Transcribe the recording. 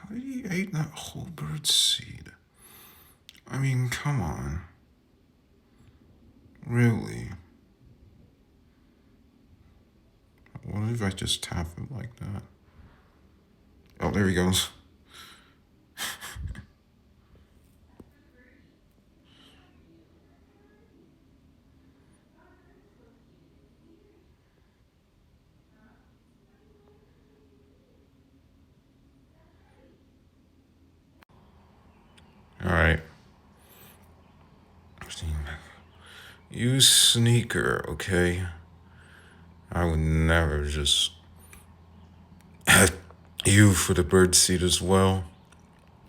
He ate that whole bird seed. I mean, come on. Really? What if I just tap him like that? Oh, there he goes. Alright. You sneaker, okay? I would never just have you for the bird seed as well.